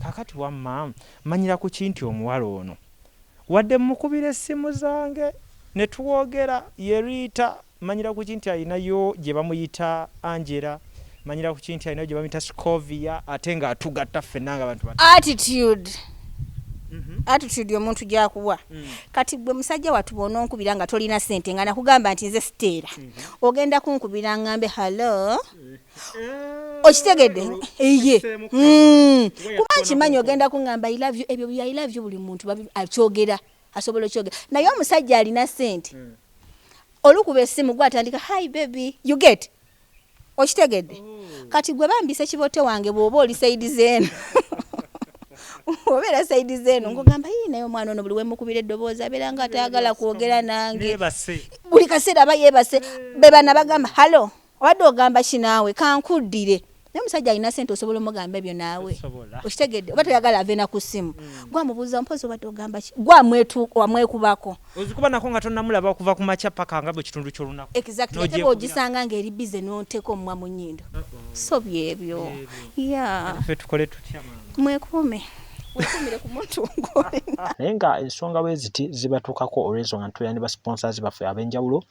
kakati wamma manyira ku kinti omuwala ono wadde mukubira essimu zange ne tuwogera yerita manyira ku kinti ayinayo gye bamuyita Angela manyira ku kinti ayinayo gye bamuyita Scovia ate nga atugatta ffenna nga abantu attitude attitude y'omuntu gyakuwa kati gwe musajja watubona onkubira nga tolina ssente nga nakugamba nti nze Steera ogenda kunkubira ngambe hello okitegedde eye kuba nkimanyi ogenda kungamba I love you ebyo bya I love you buli muntu akyogera asobola okyogera naye omusajja alina ssente olukuba essimu gwatandika hi baby you get okitegedde kati gwe bambise kibote wange bw'oba oli saidi zeeno obera saidi zeeno ngogamba naye omwana ono buli wemukubira eddoboozi abeera nga atayagala kwogera nange buli kaseera aba yeebase beba nabagamba halo obadde ogamba kinaawe kankuddire naye omusajja alina ssente osobola omugamba ebyo naawe okitegedde oba toyagala aveena ku ssimu gwamubuuza mpozi obadde ogamba ki wamwekubako ozikuba nako nga tonnamulaba okuva ku makya paka nga bwe kitundu ky'olunaku exactly ate bw'ogisanga ng'eri bize n'oteeka omumwa mu nnyindo so byebyo ffe tukole tutya mwekuume wekumire ku muntu ng'olina naye nga ensonga bwe ziti zibatuukako olw'ensonga ntuula ne basponsors baffe ab'enjawulo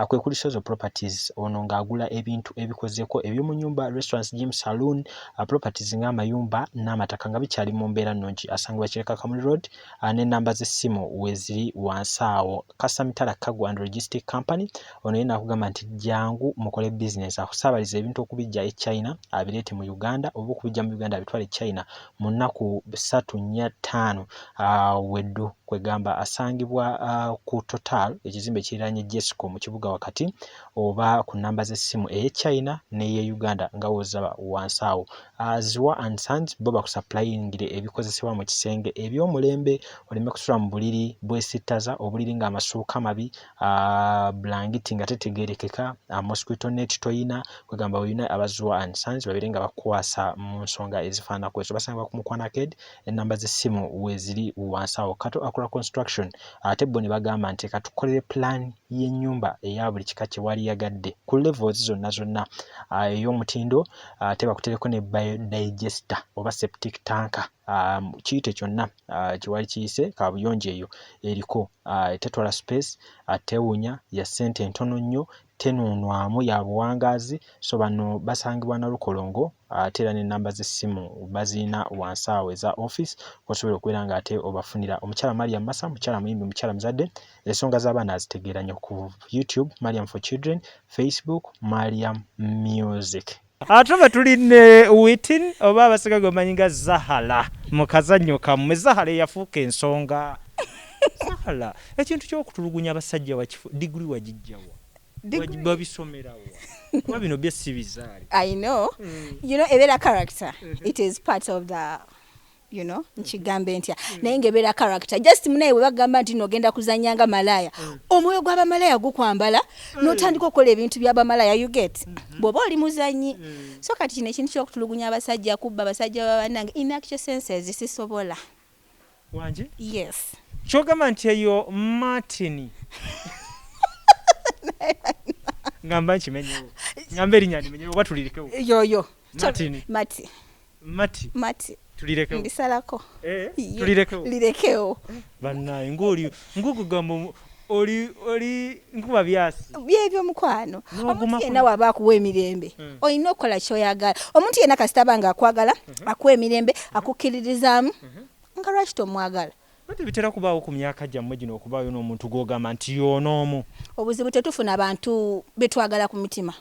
kwe kuli Sozo Properties ono ng'agula ebintu ebikozeeko eby'omu nnyumba restaurants gym saloon properties ng'amayumba n'amataka nga bikyali mu mbeera nnungi asangibwa Kireka Kamuli Road n'ennamba z'essimu weeziri wansi awo Kasamitala Cargo and Logistic Company ono yena akugamba nti jangu mukole business akusaabaliza ebintu okubijja e China abireete mu Uganda oba okubijja mu Uganda abitwale China mu nnaku 3-5 weddu kwegamba asangibwa ku Total ekizimbe kiriraanye Jesco mu kibuga wakati oba ku namba z'essimu eye China n'eye Uganda nga woza wansi awo Ziwa and Sons bo bakusupplyingire ebikozesebwa mu kisenge eby'omulembe oleme kusula mu buliri bwesittaza obuliri ng'amasuuka mabi blanketi nga tetegerekeka mosquito net toyina kwegamba oyina Abaziwa and Sons babere nga bakwasa mu nsonga ezifaanako ezo basangibwa ku Mukwano Arcade ennamba z'essimu weeziri wansi awo Kato Akula Construction ate bo ne bagamba nti katukolere plan y'ennyumba eya buli kika kye wali yagadde ku levels zonna ey'omutindo ate bakutereko ne biodigester oba septic tanker kiyite kyonna kiwali kiyise kabuyonjo eyo eriko tetwala space atewunya ya ssente entono nnyo tenunwamu ya buwangaazi so bano basangibwa na Lukolongo ate era n'ennamba z'essimu bazina wansi awo eza office osobola okubeera nga ate obafunira omukyala Mariam Massa mukyala muyimbi mukyala muzadde ensonga z'abaana azitegeera nnyo ku YouTube Mariam for Children Facebook Mariam Music ate tuline Witin oba abasiga gomanyi nga Zahara mu kazannyo kammwe Zahara yafuuka ensonga Zahara ekintu ky'okutulugunya abasajja wakifu diguli wagijjawa babisomerawo kuba bino byesi bizaali I know you know ebera character it is part of the you know nkigambe ntya naye ngebera character just munaye we bagamba nti nogenda kuzanyanga malaya omwoyo gw'aba malaya gukwambala n'otandika okukola ebintu by'aba malaya you get bw'oba oli muzanyi so kati kino ekintu ky'okutulugunya abasajja kubba abasajja babanange in actual senses sisobola wanje yes kyogamba nti eyo Martin ngamba nkimenyewo ngamba erinnya ndimenyewo oba tulirikewo yoyo Martin Mati tulirekewo ndisalako tulirekewo lirekewo bannaye ng'ogamba oli nkuba byasi byebyo mukwano omuntu yenna waba akuwa emirembe olina okukola kyoyagala omuntu yenna kasita abanga akwagala akuwa emirembe akukkiririzaamu nga lwaki tomwagala bati bitera kubaawo ku myaka gyammwe gino okubaayo n'omuntu gw'ogamba nti yoonoomu obuzibu tetufuna abantu betwagala ku mitima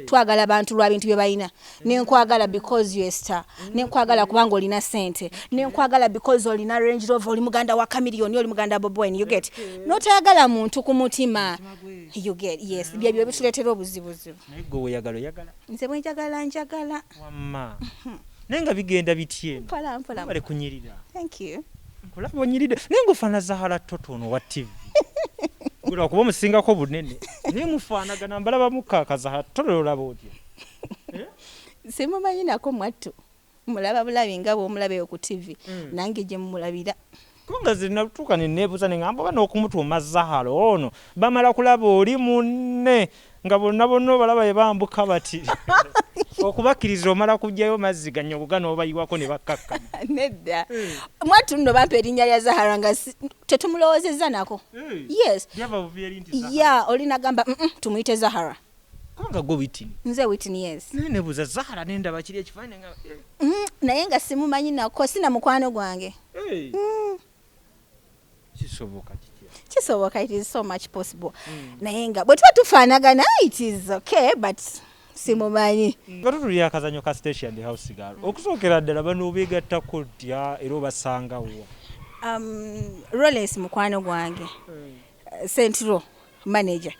twagala abantu lwa bintu bye balina nenkwagala because you star nenkwagala kubanga olina sente nenkwagala because olina Range Rover oli muganda wa Chameleon oli muganda Bobo you get notayagala muntu ku mutima you get yes byebyo bituletera obuzibuzibu naye gwe oyagala nze bwenjagala njagala wamma nenga bigenda bitye mpola bale kunyirira thank you mpola bonyiride nenga ofana Zahara totono wa TV gura kuba musingako bunene ne mufaanagana mbalaba mukaka Zahara tololo otya simumanyi nako mwattu mulaba bulabi nga bw'omulabe ku TV nange gye mulabira kunga zinatuuka neneebuuza ne ngamba bano okumutuuma Zahara ono bamala kulaba oli munne nga bonna balaba ye bambuka bati okubakkiriza omala kujjayo mazzi gannyogoga n'obayiwako ne bakkakkana nedda mwatu nno bampa erinnya lya Zahara nga tetumulowoozezza nako yes ya olina gamba tumuyite Zahara kubanga gwe Whitney nze Whitney yes nebuuza Zahara nendaba kiri ekifaananyi nga naye nga simumanyi nako sina mukwano gwange kisoboka it is so much possible naye nga bwe tuba tufaanagana it is okay but simumanyi nga tutulira akazanyo ka Stecia and the house girl okusookera ddala bano obeegattako ddya era obasangawo Rollins mukwano gwange Central manager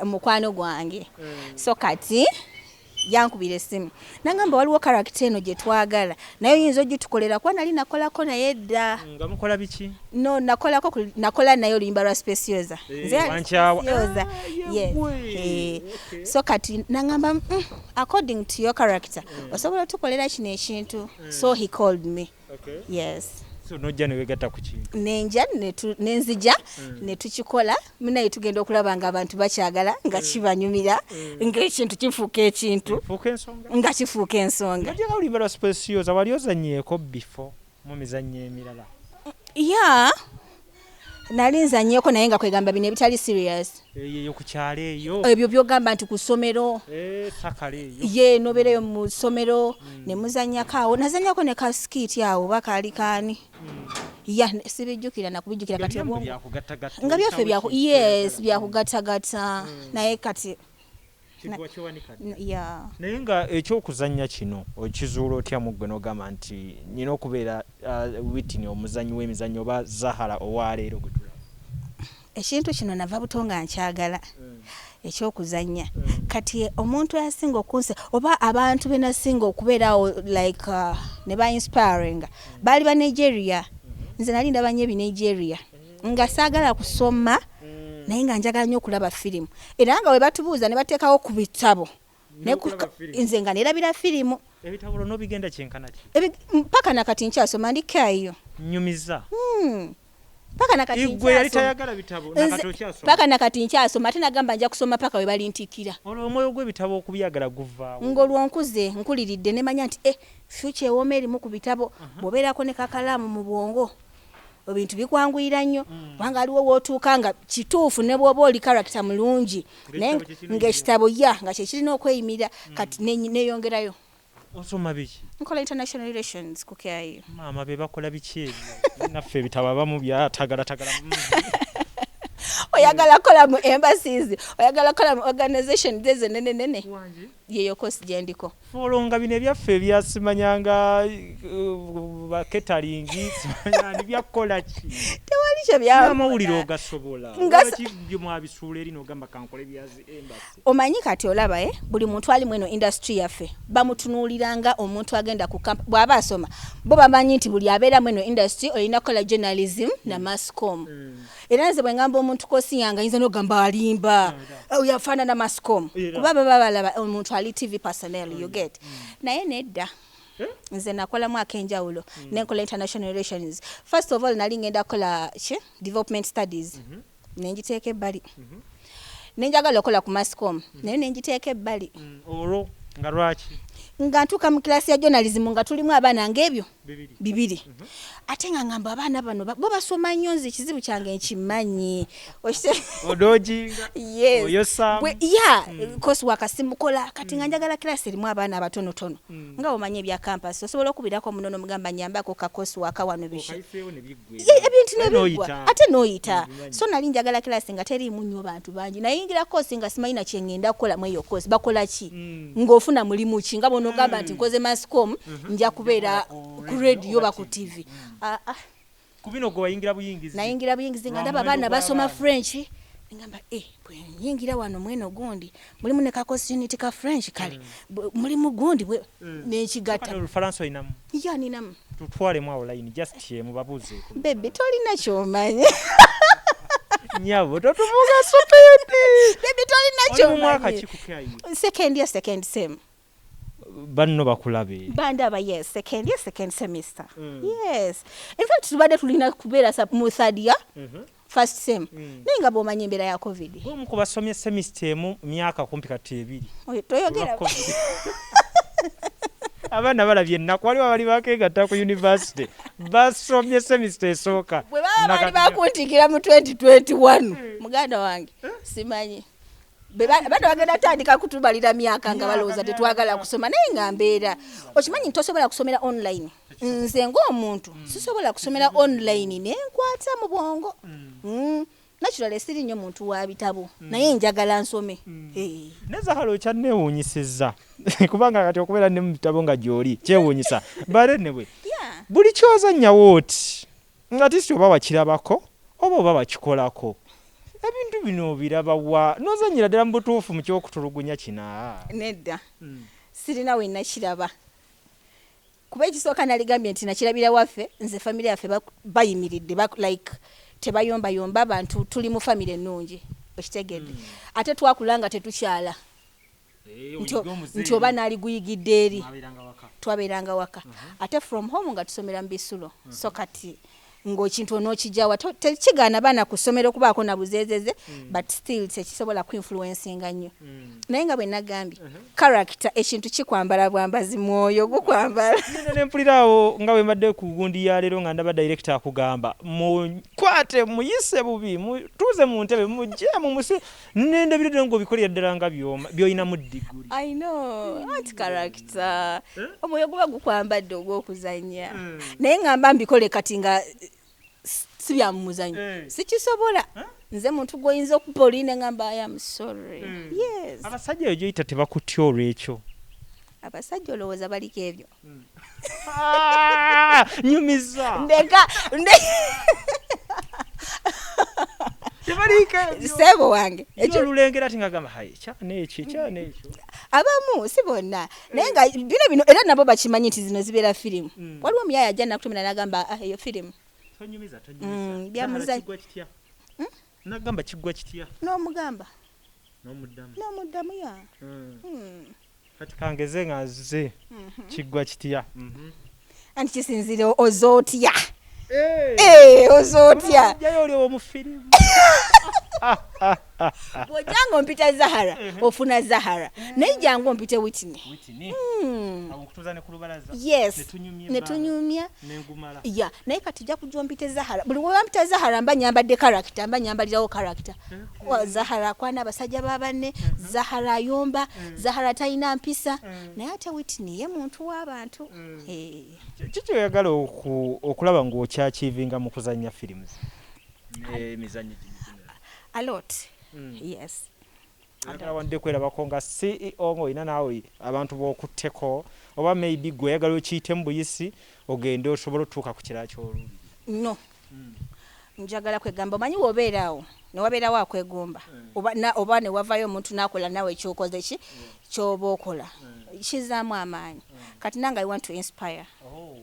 mukwano gwange so kati yankubira essimu nangamba waliwo character eno gye twagala naye oyinza ogitukolera kuba nali nakolako naye dda nga mukola biki no nakola naye oluyimba lwa Specioza Specioza yes so kati nangamba according to your character osobola tukolera kino ekintu so he called me yes so nojja newegatta ku kintu nenja nenzija ne tukikola munaye tugenda okulaba nga abantu bakyagala nga kibanyumira ng'ekintu kifuuka ekintu nga kifuuka ensonga nga oluyimba lwa Specioza wali ozanyeeko before mu mizannyo emirala nali nzanyeeko naye nga kwegamba bino ebitali serious eyo ku kyalo eyo ebyo byogamba nti ku ssomero sakale eyo ye nobeereyo mu ssomero ne muzannyako awo nazannyako ne kasikiti awo bakaali kaani ya sibijjukira nakubijjukira kati nga byaffe byakugattagatta naye kati naye nga ekyokuzannya kino okizuula otya mu ggwe n'ogamba nti nina okubeera Whitney omuzannyi w'emizannyo oba Zahara owaleero gwe tulaba ekintu kino nava buto nga nkyagala ekyokuzannya kati omuntu yasinga okunse oba abantu benasinga okubeerawo like ne ba inspiring baali ba Nigeria nze nali ndaba nnyo Nigeria nga saagala kusoma naye nga njagala nnyo okulaba firimu era nga we batubuuza ne bateekawo ku bitabo nze nga neerabira firimu ebitabo no bigenda kyenkana ki mpaka nakati nkyasoma ndikayo nyumiza paka nakati igwe yali tayagala bitabo nakati okyasoma paka nakati nkyasoma ate nagamba nja kusoma paka we bali ntikira olwo omwoyo gw'ebitabo okubyagala guvaawo ng'olwo nkuze nkuliridde ne manya nti future ewooma erimu ku bitabo bw'obeerako ne kakalaamu mu bwongo ebintu bikwanguyira nnyo kubanga aliwo wootuuka nga kituufu ne bw'oba oli character mulungi naye ng'ekitabo nga kyekirina okweyimira kati neeyongerayo osoma biki nkola international relations ku KIU maama be bakola biki ebyo naffe ebitabo abamu byatagala oyagala kola mu embassies oyagala kola mu organization zeze nene yeyo kosi gyendiko folonga bino ebyaffe ebyasimanyanga baketalingi simanyani byakola ki tewali kye byamawulire ogasobola ngaki byomwabisuula eri n'ogamba kankole byazi embassy omanyi kati olaba buli muntu ali mweno industry yaffe bamutunuuliranga omuntu agenda ku bw'aba asoma bo bamanyi nti buli abeera mweno industry olina kola journalism na mass com era nze bwe ngamba omuntu kosi yange ayinza n'ogamba alimba yafaanana mass com kuba baba balaba omuntu ali TV personnel you get naye nedda nze nakola mwaka enjawulo nenkola international relations first of all nali ngenda kola development studies nenjiteeka ebbali nenjagala okola ku mass com naye nenjiteeka ebbali olwo nga lwaki nga ntuuka mu kilasi ya journalism nga tulimu abaana ng'ebyo bibiri ate nga ngamba abaana bano bo basoma nnyo nze ekizibu kyange nkimanyi odojinga oyosa kosi wakasimukola kati nga njagala kilasi erimu abaana abatonotono nga omanyi ebya campus osobola okubirako munono mugamba nyambako kakosi waka wano bisha ebintu nebigwa ate noyita so nali njagala kilasi nga teriimu nnyo bantu bangi nayingira kosi nga simanyi na kye ngenda kukola mu eyo kosi bakola ki ng'ofuna mulimu ki nga bono gamba nti nkoze mascom nja kubeera ku radio ba ku TV kubino gwe wayingira buyingizi nayingira buyingizi nga ndaba abaana basoma French ngamba bwe nyingira wano mweno gundi mulimu ne kakosi unity ka French kale mulimu gundi bwe n'ekigata Olufalansa oyinamu ninamu tutwalemu awo line just ye mubabuze bebe tolina ky'omanyi nyabo totuvuga sopedi bebe tolina ky'omanyi mwaka kikukayi second sem banno bakulabe bandaba yes second semester yes in fact tubadde tulina kubeera mu third year first sem ninga bomanya embeera ya covid bomu kubasomye semester emu myaka kumpi kati ebiri toyogera Abaana balabye ennaku waliwo abali bakeegatta ku university basomye semester esooka bwe baba bali bakuntikira mu 2021 muganda wange simanyi bano bagenda tandika kutubalira myaka nga balowooza tetwagala kusoma naye nga mbeera okimanyi tosobola kusomera online nze ng'omuntu sisobola kusomera online nenkwata mu bwongo naturally siri nnyo muntu wa bitabo naye njagala nsome ne Zahara okyanneewuunyisizza kubanga kati okubeera ne mu bitabo nga gy'oli kyewuunyisa bare ne bwe buli kyozannyawo oti nga tisi oba wakirabako oba oba wakikolako ebintu bino biraba wa nozannyira ddala mu butuufu mu kyokutulugunya kina nedda sirina we nakiraba kuba ekisooka naligambye nti nakirabira waffe nze famire yaffe bayimiridde like tebayombayomba abantu tuli mu famire ennungi okitegedde ate twakulanga tetukyala nti oba naaliguyigidde eri twabeeranga waka ate from home nga tusomera mu bisulo so kati ng'ekintu onookijawa tekigaana baana ku ssomero okubaako na buzeezeze but still tekisobola kuinfluencinga nnyo naye nga bwe nagambye character ekintu kikwambala bwambazi mwoyo gukwambala nempuliraawo nga bwe mbadde ku gundi ya leero nga ndaba director akugamba mukwate muyise bubi mutuuze mu ntebe mujje mumusi nendabiridde ng'obikolera ddala nga by'olina mu diguli I know anti character omwoyo guba gukwambadde ogw'okuzannya naye ngamba mbikole kati nga sibya muzanyo sikisobola nze muntu goyinza okupoline ngamba I am sorry yes abasajja ejo ita tebakutya olwekyo abasajja olowooza baliko ebyo nyumiza ndeka tebalika sebo wange ekyo lulengera ati ngagamba hayi kyane ekyo abamu si bonna naye nga bino era nabo bakimanyi nti zino zibeera firimu waliwo omuyaya ajja nakutumira nagamba eyo firimu tonyumiza byamuzanyo nagamba kiggwa kitya n'omugamba n'omuddamu ya kati kangeze nga nze kiggwa kitya anti kisinzire ozootya ozootya jayo oli omu firimu bw'ojjanga ompita Zahara ofuna Zahara naye jjanga ompite Whitney okutuuza ne ku lubalaza yes netunyumya ya naye kati jja kujja ompite Zahara buli wewampita Zahara mba nyambadde character mba nyambalirawo character Zahara akwana abasajja babanne Zahara ayomba Zahara talina mpisa naye ate Whitney ye muntu w'abantu kiki oyagala okulaba ng'okyakiivinga mu kuzannya firimu emizannyo a lot yes wadde kwerabako nga CEO ng'olina naawe abantu b'okutteko oba maybe gwe oyagala okiyite mu buyisi ogende osobola otuuka ku kirala ky'olulimi no njagala kwegamba omanyi wobeeraawo ne wabeerawo akwegomba oba ne wavayo omuntu n'akola nawe ekyokoze ki ky'oba okola kizaamu amaanyi kati nange I want to inspire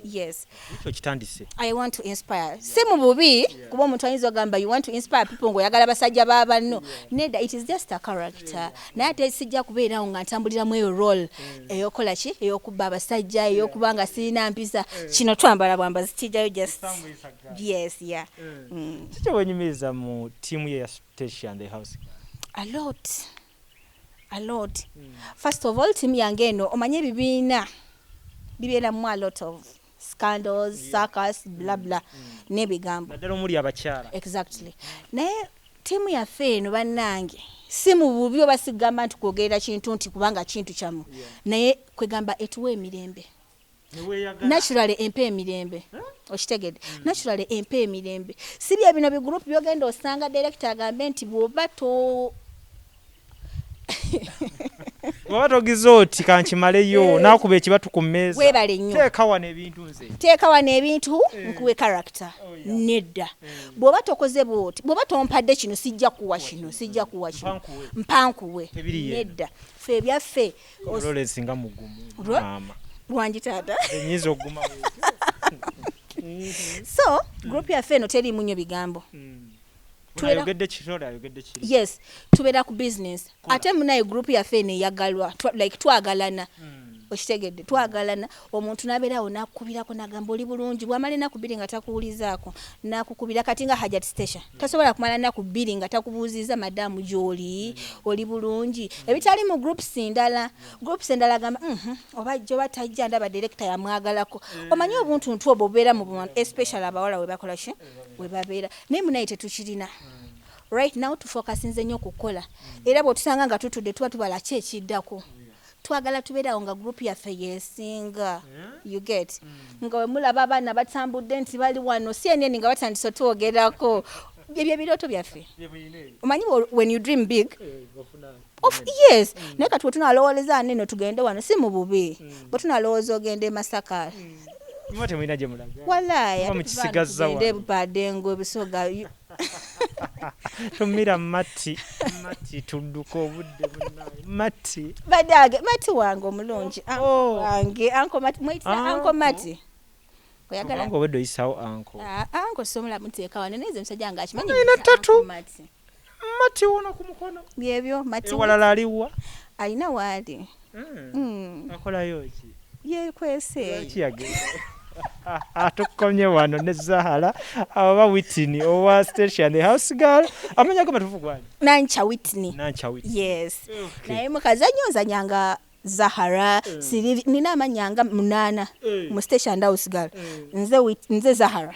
yes ekyo kitandise I want to inspire si mu bubi kuba omuntu ayinza ogamba you want to inspire people ng'oyagala abasajja b'abanno nedda it is just a character naye ate sijja kubeerawo nga ntambuliramu eyo role ey'okola ki ey'okubba abasajja ey'okuba nga sirina mpisa kino twambala bwambazi kijjayo just yes yeah kiki wenyumiriza mu tiimu ye ya Stecia and the house a lot first of all timu yange eno omanye ebibiina bibeeramu a lot of scandals circus blah blah n'ebigambo naddala omuli abakyala exactly naye tiimu yaffe eno bannange si mu bubi oba sigamba nti kwogerera kintu nti kubanga kintu kyamu naye kwegamba etuwa emirembe naturally empa emirembe okitegedde naturally empa emirembe si bya bino bigurupu byogenda osanga director agambe nti bw'oba bw'oba togize oti kankimaleyo naakuba ekibatu ku mmeeza weebale nnyo teeka wano ebintu nkuwe character nedda bw'oba tokoze bw'oti bw'oba tompadde kino sijja kuwa kino mpankuwe nedda ffe ebyaffe olwolesinga mugumu lwangi taata enyiza oguma so group yaffe eno teriimu nnyo bigambo ayogedde kiri yes tubeera ku business ate munaye group yaffe eno eyagalwa like twagalana Okitegedde twagalana omuntu nabeerawo nakukubirako nagamba oli bulungi bwamala ennaku 2 nga takuwulizaako nakukubira kati nga Hajat Stecia tasobola kumala ennaku 2 nga takubuuziza madamu gy'oli oli bulungi ebitali mu groups endala agamba oba jjo batajja ndaba director yamwagalako omanyi obuntuntu obwo bubeera mu bantu especially abawala we bakola ki we babeera naye munaye tetukirina right now tufokasinze nnyo kukola era bw'otusanga nga tutudde tuba tubala ki ekiddako twagala tubeerawo nga group yaffe yesinga you get nga we mulaba abaana batambudde nti bali wano CNN nga batandise twogerako ebyo ebirooto byaffe omanyi when you dream big yes naye kati wetunalowooleza neno tugende wano si mu bubi bwe tunalowooza ogende Masaka Mwate mwina gye mulaga. Wallahi mukisigaza wa. Badengo ebisoga. Tumira mati tudduko obudde bunnaye. Mati. Badage mati wange omulungi. Wange anko mati mwita anko mati. Oyagala ngo weddo isawo anko. Anko somola muteeka wane neze msajja nga akimanyi. Ina tatu. Mati wona ku mukono. Byebyo mati. Walala aliwa. Alina wali. Akola yoki. Ye kwese. Kiyagenda. Atukomye wano ne Zahara aba Whitney owa Stecia the house girl amanya ko matufu gwani Nancha Whitney yes naye mukazanyoza nyanga Zahara siri nina amanyanga 8 mu Stecia house girl nze Zahara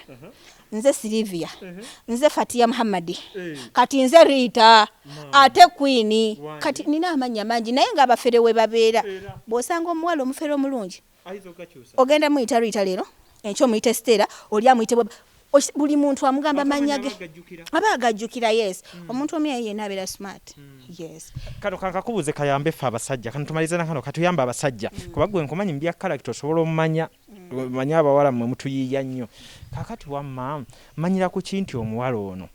nze Silvia nze Fatia Muhammadi kati nze Rita ate Queen kati nina amanya mangi naye nga abafere we babeera bosanga omuwala omufere omulungi ogenda muyita Rita lero encho muyite Stella oli amuyite buli muntu amugamba manyage abagajjukira yes omuntu omuye yena abeera smart yes kano kankakubuze kayambe fa abasajja kano tumalize nakano katuyamba abasajja kuba gwe nkomanyi mbya character osobola omanya manya abawala mwe mutuyiya nnyo kakati wamma manyira ku kinti omuwala ono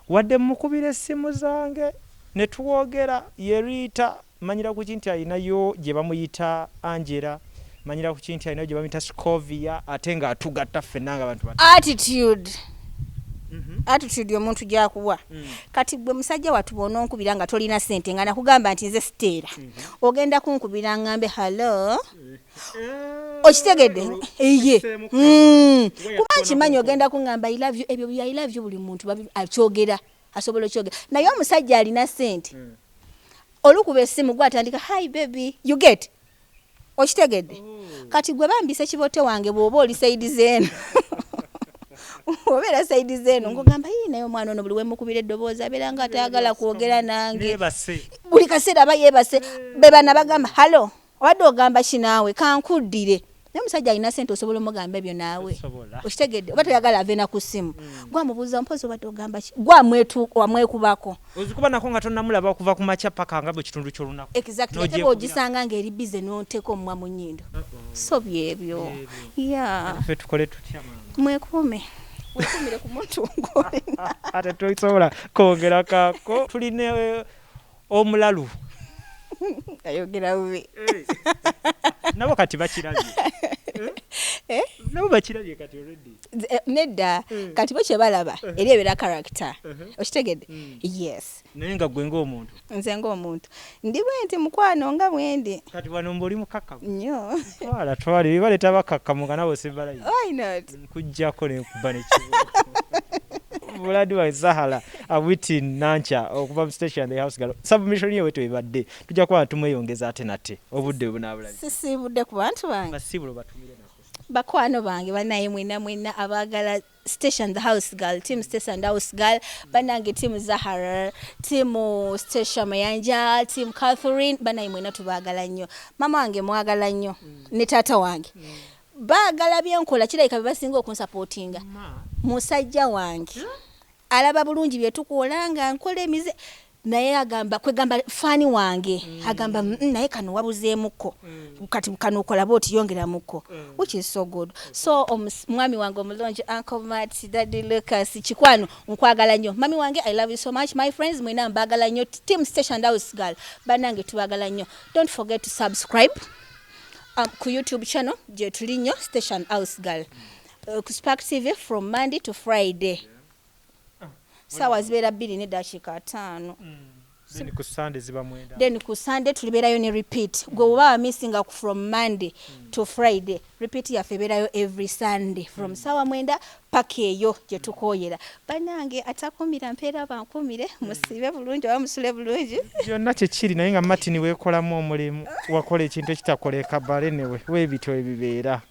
wadde mukubire simu zange ne tuwogera ye Rita manyira ku kinti ayinayo gye bamuyita Angela manyira ku kinti ayinayo gye bamuyita Scovia atenga atugatta ffenanga abantu attitude y'omuntu gyakuwa kati gwe musajja watubona onkubira nga tolina sente nga nakugamba nti nze Stella ogenda kunkubira ngambe hello okitegedde eye kuba nkimanyi ogenda kungamba I love you ebyo I love you buli muntu akyogera asobola okyogera naye omusajja alina sente olukuba essimu gwatandika hi baby you get okitegedde kati gwe bambise kibote wange bw'oba oli saidi zeno obera saidi zeno ngogamba yii naye omwana ono buli we mukubira eddoboozi abeera nga atayagala kwogera nange buli kaseera aba yeebase beba nabagamba halo obadde ogamba kinaawe kankuddire naye omusajja alina sente osobola omugamba ebyo naawe okitegedde oba toyagala aveena ku ssimu gwamubuuza mpozi obadde ogamba ki wamwekubako ozikuba nako nga tonnamulaba okuva ku makya paka nga bwe kitundu ky'olunaku exactly ate bw'ogisanga ng'eri bize n'oteeka omumwa mu nnyindo so byebyo ffe tukole tutya mwekuume wekumire ku muntu ng'olina ate tosobola kwogera kaako tulina omulalu ayogera bubi nabo kati bakirabye nabo bakirabye kati already nedda kati bo kye balaba eri ebeera character okitegedde yes naye nga gwe ng'omuntu nze ng'omuntu ndi bwe nti mukwano nga bwendi kati wano mboli mukakamu nnyo twala bibaleeta bakakamu nga nabo sibalayo why not nkujjako nekuba nekibuuzo Buladi wa Zahara awiti nancha okuva mu Stecia the house girl submission yewe twebadde tujja kuba tumweyongeza ate nate obudde bunabulaje sisibudde ku bantu bange basibulo batumire nako bakwano bange banaye mwena abagala Stecia the house girl team Stecia the house girl banange team Zahara team Stecia Mayanja team Catherine banaye mwena tubagala nnyo mama wange mwagala nnyo ne tata wange bagala byenkola kirayika basinga okunsupportinga musajja wange alaba bulungi bye tukolanga nkola emize naye agamba kwegamba fani wange agamba naye kano wabuzeemuko kati kano okola boti yongera muko which is so good so mwami wange omulungi Uncle Matt Daddy Lucas kikwano nkwagala nnyo mami wange I love you so much my friends mwena mbagala nnyo team Stecia house girl banange tubagala nnyo don't forget to subscribe ku YouTube channel je tuli nnyo Stecia house girl ku Spark TV from Monday to Friday sawa zibeera 2:5 then ku Sunday ziba mwenda then ku Sunday tuliberayo ne repeat gwe oba missing from Monday to Friday repeat yaffe eberayo every Sunday from sawa mwenda paka eyo gye tukoyera banange atakumira mpeera bankumire musibe bulungi oba musule bulungi byonna kyekiri naye nga Martin weekolamu omulimu wakola ekintu ekitakoleka bale newe weebityo ebibeera